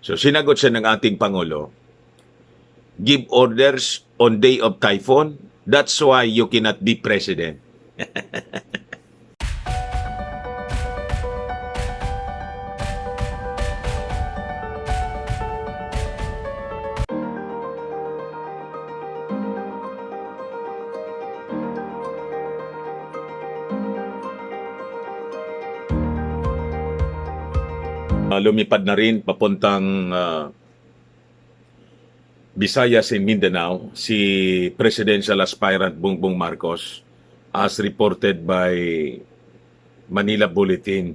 So sinagot siya ng ating Pangulo, give orders on day of typhoon, that's why you cannot be president. Lumipad na rin papuntang Visayas and Mindanao si presidential aspirant Bongbong Marcos as reported by Manila Bulletin.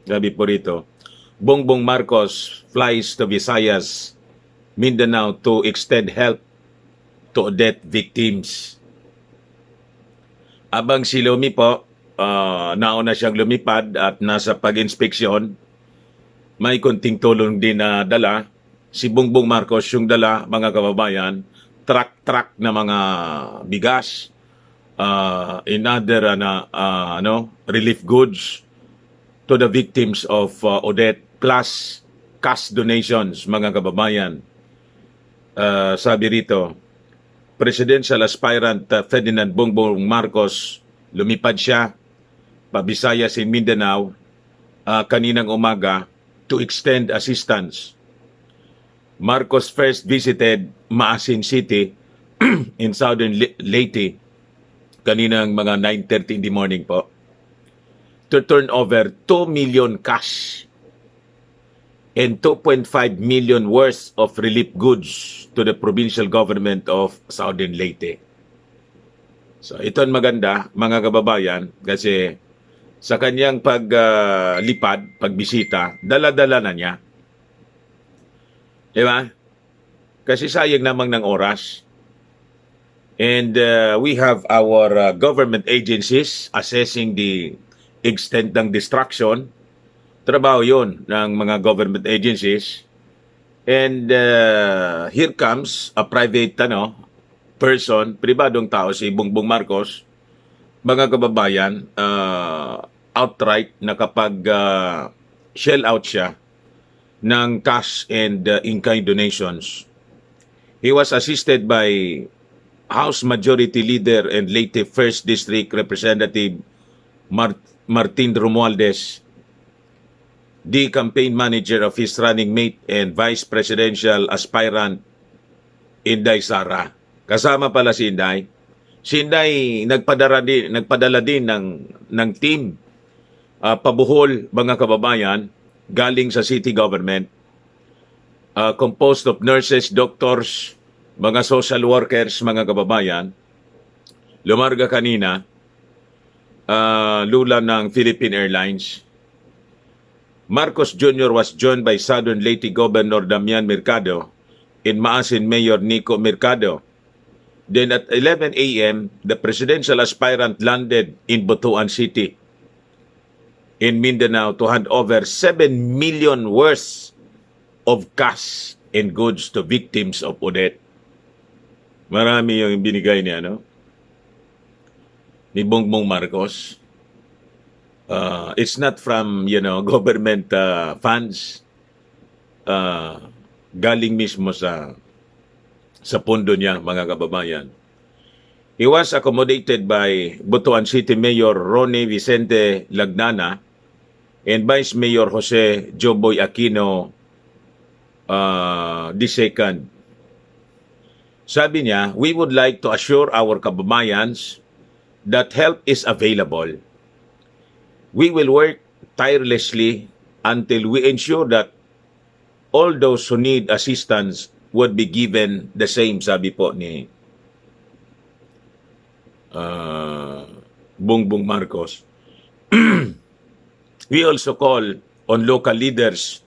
Sabi po rito, Bongbong Marcos flies to Visayas, Mindanao to extend help to death victims. Abang si Lumi po, nauna siyang lumipad at nasa pag-inspeksyon, may konting tulong din na dala. Si Bongbong Marcos yung dala, mga kababayan, truck na mga bigas, in other relief goods to the victims of Odette, plus cash donations, mga kababayan. Sabi rito, Presidential aspirant Ferdinand Bongbong Marcos, lumipad siya pa Visayas in Mindanao kaninang umaga to extend assistance. Marcos first visited Maasin City in southern Leyte kaninang mga 9:30 in the morning po to turn over 2 million cash and 2.5 million worth of relief goods to the provincial government of southern Leyte. So ito ang maganda, mga kababayan, kasi sa kanyang paglipad, pagbisita, dala-dala na niya. Diba? Kasi sayang namang ng oras. And we have our government agencies assessing the extent ng destruction. Trabaho yun ng mga government agencies. And here comes a private person, pribadong tao, si Bongbong Marcos, mga kababayan, outright na kapag shell out siya ng cash and in-kind donations. He was assisted by House Majority Leader and Leyte 1st District Representative Martin Romualdez, the campaign manager of his running mate and vice presidential aspirant Inday Sara. Kasama pala si Inday. Si Inday nagpadala din ng team pabuhol, mga kababayan, galing sa city government, composed of nurses, doctors, mga social workers, mga kababayan. Lumarga kanina, lula ng Philippine Airlines. Marcos Jr. was joined by Southern Leyte Governor Damian Mercado and Maasin Mayor Nico Mercado. Then at 11 a.m., the presidential aspirant landed in Butuan City in Mindanao to hand over 7 million worth of cash and goods to victims of Odette. Marami yung binigay niya, ni Bongbong Marcos. It's not from, government funds. Galing mismo sa pondo niya, mga kababayan. He was accommodated by Butuan City Mayor Ronnie Vicente Lagnana and Vice Mayor Jose Joboy Aquino II. Sabi niya, we would like to assure our kababayans that help is available. We will work tirelessly until we ensure that all those who need assistance would be given the same, sabi po ni Bongbong Marcos. We also call on local leaders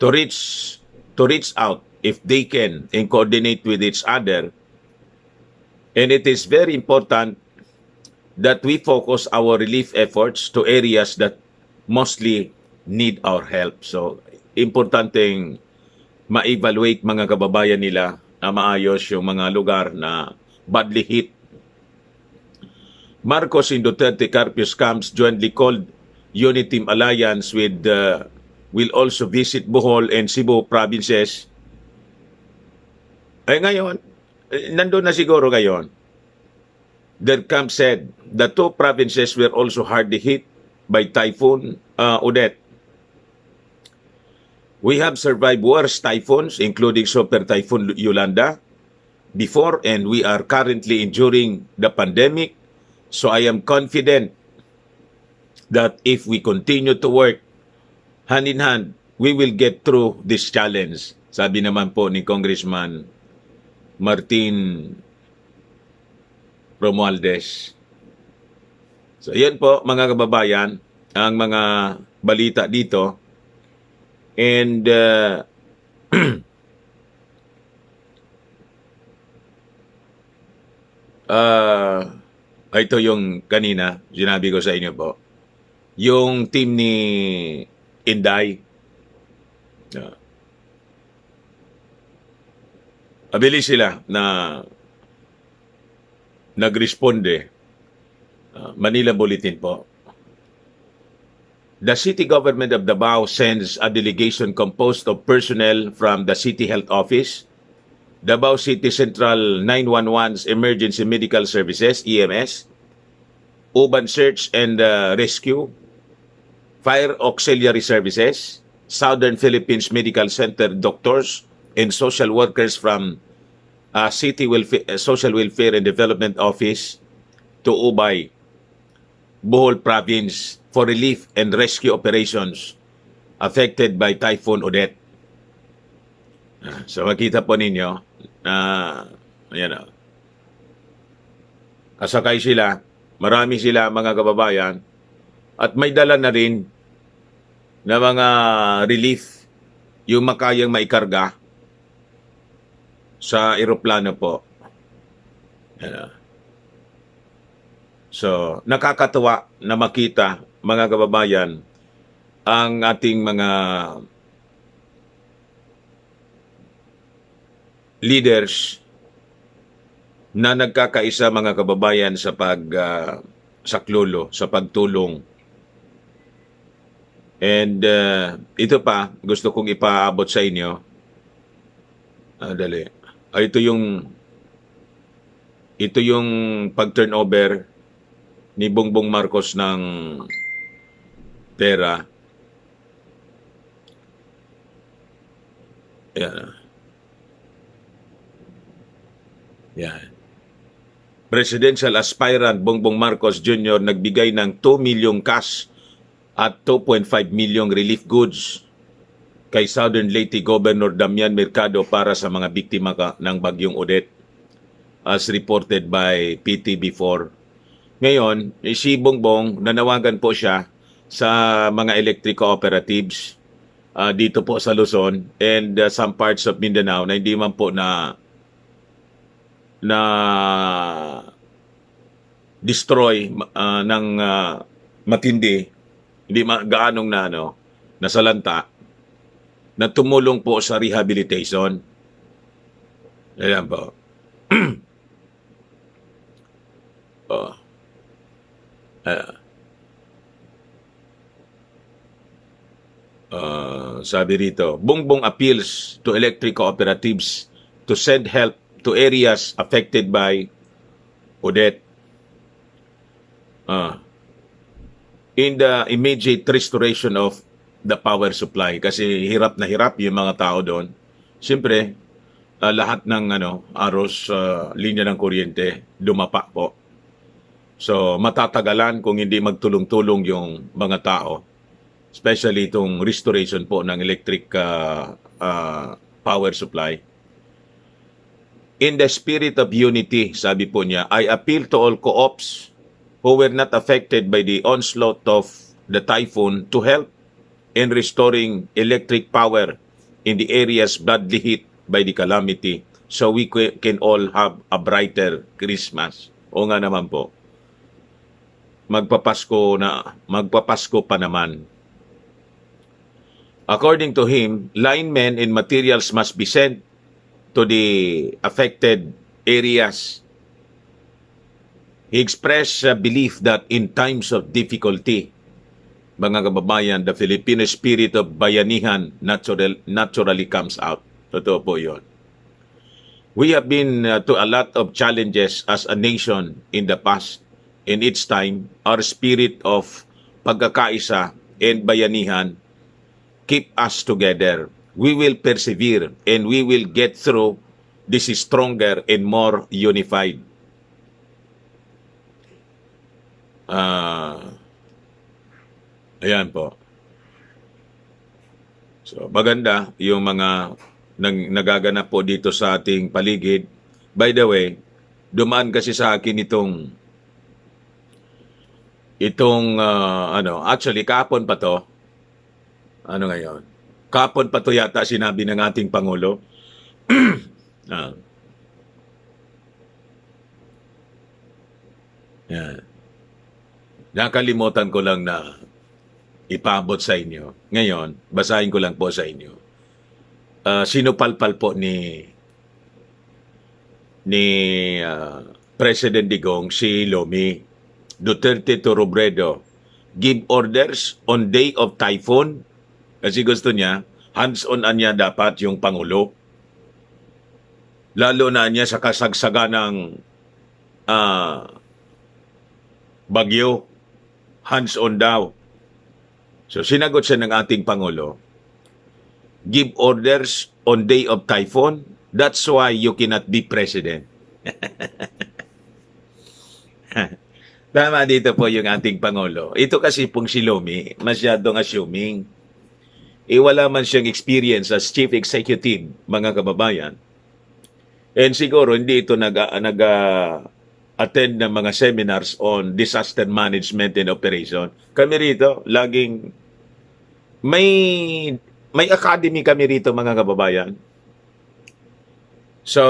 to reach out if they can and coordinate with each other. And it is very important that we focus our relief efforts to areas that mostly need our help. So, importanteng ma-evaluate, mga kababayan nila, na maayos yung mga lugar na badly hit. Marcos and Duterte Carpio camps jointly called Unity Alliance with will also visit Bohol and Cebu provinces. Ngayon, nandun na siguro ngayon. DERCAM said the two provinces were also hardly hit by Typhoon Odette. We have survived worse typhoons, including Super Typhoon Yolanda, before, and we are currently enduring the pandemic. So I am confident that if we continue to work hand in hand, we will get through this challenge. Sabi naman po ni Congressman Martin Romualdez. So yan po mga kababayan, ang mga balita dito. And ito yung kanina, sinabi ko sa inyo po. Yung team ni Inday, abilis sila na nagresponde. Manila Bulletin po. The city government of Davao sends a delegation composed of personnel from the City Health Office, Davao City Central 911's Emergency Medical Services, EMS, Urban Search and Rescue, Fire Auxiliary Services, Southern Philippines Medical Center doctors, and social workers from City Social Welfare and Development Office to Ubay, Bohol Province, for relief and rescue operations affected by Typhoon Odette. So makita po ninyo na ayan, kasakay sila, marami sila mga kababayan, at may dala na rin na mga relief yung makayang maikarga sa eroplano po. Ayan. So nakakatuwa na makita mga kababayan ang ating mga leaders na nagkakaisa mga kababayan sa saklolo, sa pagtulong. And ito pa, gusto kong ipaabot sa inyo. Dali. Ito yung pag-turnover ni Bongbong Marcos ng pera. Yan. Yan. Presidential aspirant Bongbong Marcos Jr. nagbigay ng 2 million cash at 2.5 million relief goods kay Southern Leyte Governor Damian Mercado para sa mga biktima ng bagyong Odette, as reported by PTB4. Ngayon, si Bongbong, nanawagan po siya sa mga electric cooperatives dito po sa Luzon and some parts of Mindanao na hindi man po na destroy ng matindi, hindi gaanong nasalanta, na tumulong po sa rehabilitation. Ayan po. Sabi rito, Bongbong appeals to electric cooperatives to send help to areas affected by Odette in the immediate restoration of the power supply. Kasi hirap na hirap yung mga tao doon. Siyempre, lahat ng aros, linya ng kuryente, dumapa po. So, matatagalan kung hindi magtulong-tulong yung mga tao. Especially itong restoration po ng electric power supply. In the spirit of unity, sabi po niya, I appeal to all co-ops who were not affected by the onslaught of the typhoon to help in restoring electric power in the areas badly hit by the calamity so we can all have a brighter Christmas. O nga naman po, magpapasko pa naman. According to him, linemen and materials must be sent to the affected areas. He expressed a belief that in times of difficulty, mga kababayan, the Filipino spirit of bayanihan naturally comes out. Totoo po yun. We have been to a lot of challenges as a nation in the past. In each time, our spirit of pagkakaisa and bayanihan keep us together. We will persevere and we will get through this stronger and more unified. Ayan po. So, maganda yung mga nagaganap po dito sa ating paligid. By the way, dumaan kasi sa akin actually kahapon pa to. Ano ngayon? Kahapon pa to yata sinabi ng ating Pangulo. Yan. Nakalimutan ko lang na ipaabot sa inyo. Ngayon, basahin ko lang po sa inyo. Sinupalpal po ni President Digong si Lomi Duterte to Robredo. Give orders on day of typhoon. Kasi gusto niya, hands-on niya dapat yung Pangulo. Lalo na niya sa kasagsagan ng bagyo. Hands-on daw. So sinagot siya ng ating Pangulo, give orders on day of typhoon, that's why you cannot be president. Tama dito po yung ating Pangulo. Ito kasi pong si Lomi, masyadong assuming. Wala man siyang experience as chief executive, mga kababayan. And siguro hindi ito attend ng mga seminars on disaster management and operation. Kami rito, laging may academy kami rito, mga kababayan. So,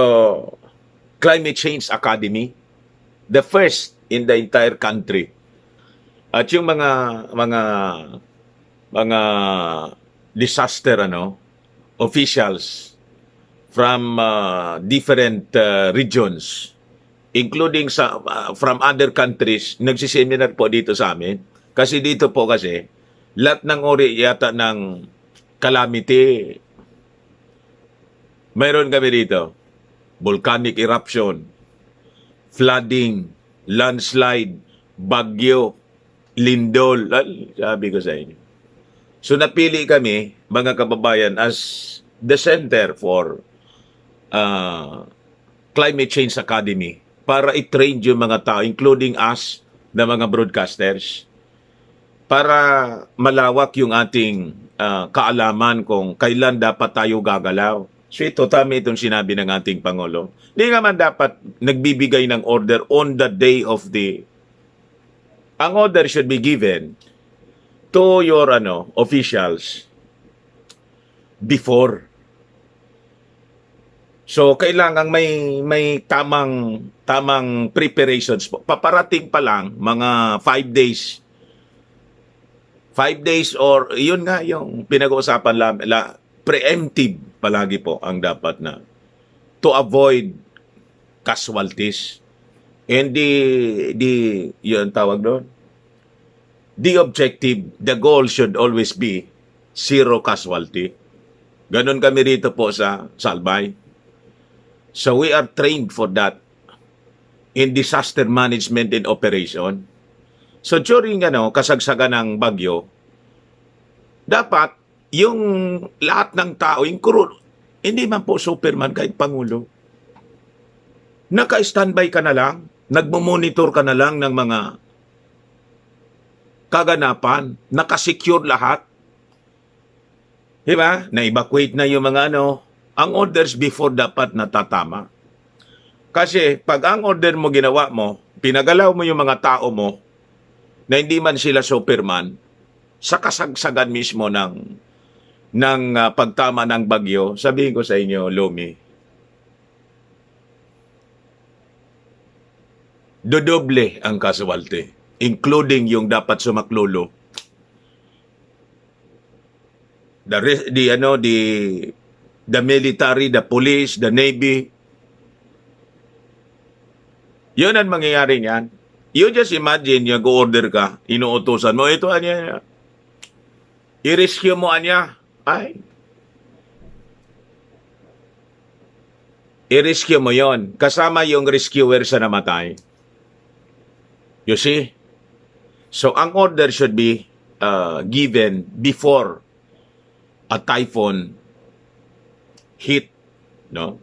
Climate Change Academy, the first in the entire country. At yung mga disaster officials from different regions, including from other countries, nagsiseminar po dito sa amin. Kasi dito po kasi, lahat ng uri yata ng calamity, mayroon kami dito. Volcanic eruption, flooding, landslide, bagyo, lindol. Sabi ko sa inyo. So napili kami, mga kababayan, as the center for Climate Change Academy para i-train yung mga tao, including us, na mga broadcasters, para malawak yung ating kaalaman kung kailan dapat tayo gagalaw. So ito, tama itong sinabi ng ating Pangulo. Hindi naman dapat nagbibigay ng order on the day of ang order should be given to your officials before. So kailangan may tamang preparations po. Paparating pa lang mga 5 days. 5 days or yun nga yung pinag-uusapan preemptive palagi po ang dapat na to avoid casualties. And yun tawag doon. The objective, the goal should always be zero casualty. Ganon kami rito po sa Salbay. So we are trained for that in disaster management and operation. So during kasagsagan ng bagyo, dapat yung lahat ng tao, yung crew, hindi man po Superman kahit Pangulo. Naka-standby ka na lang, nagmo-monitor ka na lang ng mga kaganapan, nakasecure lahat. Diba? Na-evacuate na yung mga ang orders before dapat natatama. Kasi pag ang order mo ginawa mo, pinagalaw mo yung mga tao mo, na hindi man sila Superman, sa kasagsagan mismo ng pagtama ng bagyo, sabihin ko sa inyo, Lomi, dodoble ang casualty, including yung dapat sumaklolo. The military, the police, the navy. Yun ang mangyayari niyan. You just imagine, yung order ka, inuutosan mo, ito, I-rescue mo anya. Ay, i-rescue mo yon. Kasama yung rescuer sa namatay. You see? So, ang order should be given before a typhoon hit, no?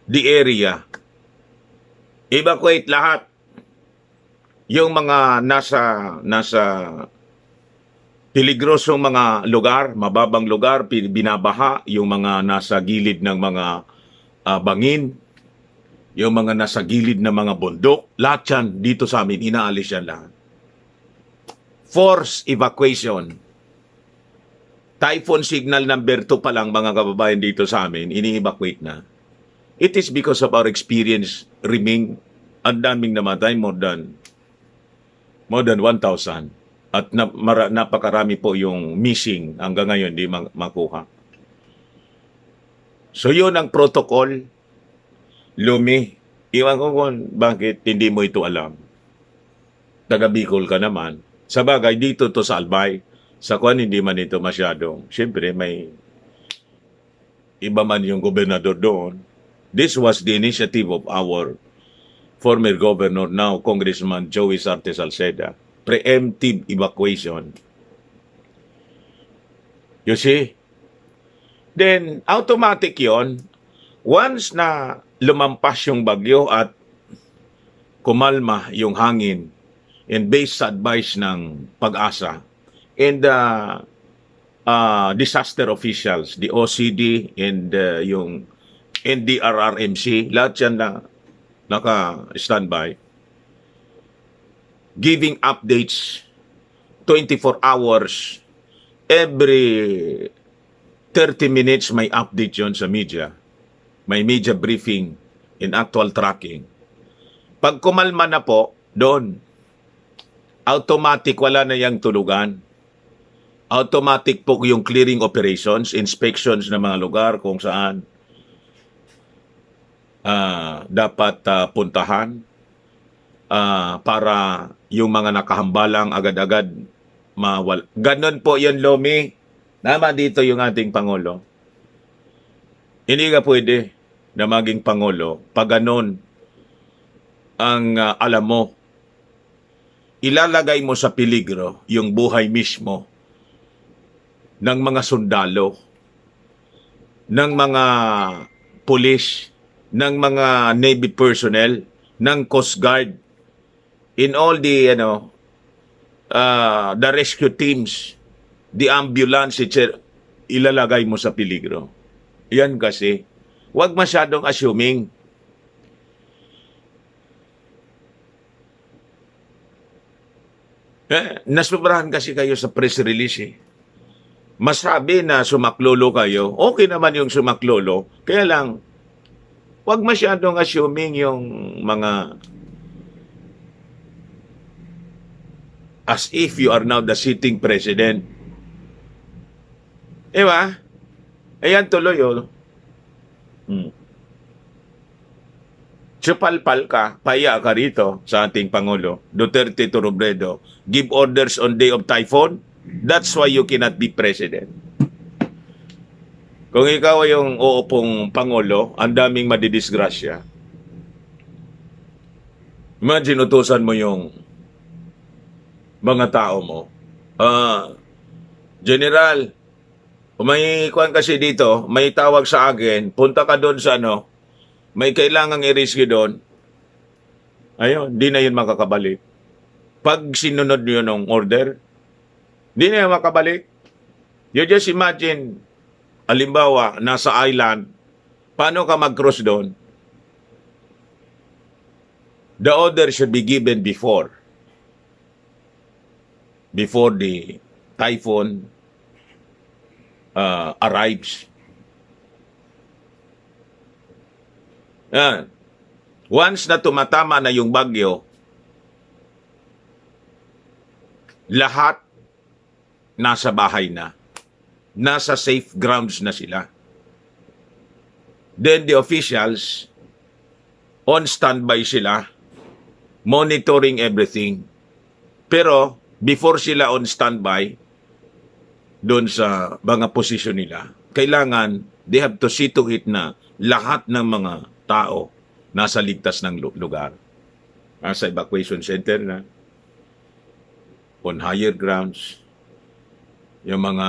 The area. Evacuate lahat. Yung mga nasa peligrosong mga lugar, mababang lugar, binabaha, yung mga nasa gilid ng mga bangin, yung mga nasa gilid ng mga bundok, lahat yan dito sa amin, inaalis yan lahat. Force evacuation. Typhoon signal number 2 pa lang, mga kababayan dito sa amin, ini-evacuate na. It is because of our experience riming, ang daming namatay, more than 1,000. At napakarami po yung missing hanggang ngayon di makuha. So yun ang protocol. Lumi, iwan ko kung bakit hindi mo ito alam. Taga Bicol ka naman. Sa bagay, dito to sa Albay. Sa Kwan, hindi man ito masyadong. Siyempre, may iba man yung gobernador doon. This was the initiative of our former governor, now Congressman Joey Sarte Salceda. Preemptive evacuation. You see? Then, automatic yon. Once na lumampas yung bagyo at kumalma yung hangin, and based sa advice ng Pag-asa, and disaster officials, the OCD and yung NDRRMC, lahat yan na naka-standby, giving updates 24 hours, every 30 minutes may update yon sa media. May media briefing in actual tracking. Pag kumalma na po, doon, automatic wala na yung tulugan. Automatic po yung clearing operations, inspections ng mga lugar kung saan dapat puntahan para yung mga nakahambalang agad-agad mawala. Ganon po yan, Lomi. Naman dito yung ating Pangulo. Hindi ka pwede na maging Pangulo pag ganon ang alam mo. Ilalagay mo sa peligro yung buhay mismo ng mga sundalo, ng mga pulis, ng mga Navy personnel, ng Coast Guard, in all the the rescue teams, the ambulance, etc., ilalagay mo sa peligro. Yan kasi. Huwag masyadong assuming. Nasobrahan kasi kayo sa press release eh. Masabi na sumaklolo kayo, okay naman yung sumaklolo, kaya lang, huwag masyadong assuming yung mga as if you are now the sitting president. Diba? Ayan tuloy, oh. Supalpal ka, paya ka rito sa ating Pangulo, Duterte to Robredo. Give orders on day of typhoon. That's why you cannot be president. Kung ikaw ay yung uupong Pangulo, ang daming madidisgrasya. Imagine, utusan mo yung mga tao mo. General, may kuwan kasi dito, may tawag sa akin, punta ka doon sa may kailangang i-rescue doon. Ayun, di na yun makakabalik. Pag sinunod yun ng order, di na yun makabalik. You just imagine, halimbawa, nasa island, paano ka mag-cross doon? The order should be given before the typhoon arrives. Yan. Once na tumatama na yung bagyo, lahat nasa bahay na. Nasa safe grounds na sila. Then the officials, on standby sila, monitoring everything. Pero, before sila on standby, doon sa mga posisyon nila. Kailangan, they have to see to it na lahat ng mga tao nasa ligtas ng lugar. Nasa evacuation center na, on higher grounds, yung mga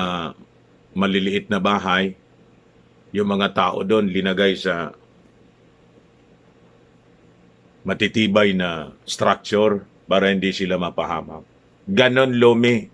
maliliit na bahay, yung mga tao doon linagay sa matitibay na structure para hindi sila mapahamak. Ganon, Lomi.